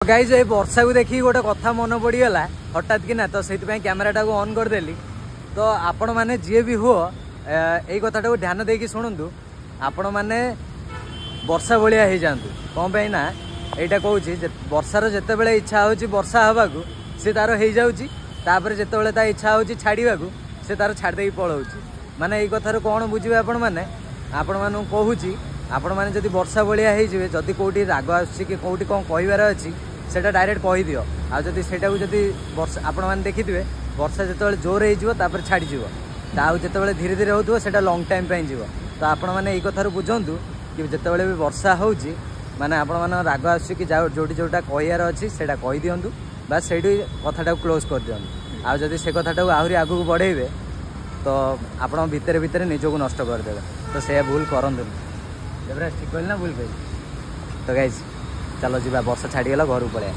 Guys ये वर्षा को देखिए गोटे कथा मन पड़गला हठात कि ना तो से कैमेराटा को ऑन करदेली। तो आपण मैंने जी भी हो यही कथाटा को ध्यान देकी शुणु। आपण मैंने वर्षा भाया हो जातु कौन पे ना यहाँ कहूँ वर्षार जिते बड़े इच्छा हो वर्षा हवा को सी तार हो जापर जिते ता इच्छा हो छाड़ा से तार छाड़ी पलाऊ माने यही कथार कौन बुझे आपण मैंने कहूँ आपण मैंने जब वर्षा भाया हो जदि कौटी राग आसूँ कि कौटी कौन कहबार अच्छी सेटा डायरेक्ट कही दियो। आ जदि सेटा जदि वर्षा आपण मैंने देखिथे वर्षा जिते जोर हो छाड़ी जिते धीरे धीरे हो सेटा लंग टाइम जीव। तो आपण मैंने यही कथार बुझंतु कि जिते भी वर्षा हो माने आपण मैंने राग आसूँ कि जोटी जोटा कहबार अच्छी सेटा कही दिंतु बस से कथाटा क्लोज कर दिंतु। आ जदि से कथाटा आहरी आगू बढ़ेबे तो आपण भितर भितर निजको नष्ट करदे। तो से भूल करंतु ठीक कहली ना भूल कहली। तो गाइज चलो जी वर्षा छाड़ीगला घर पड़े।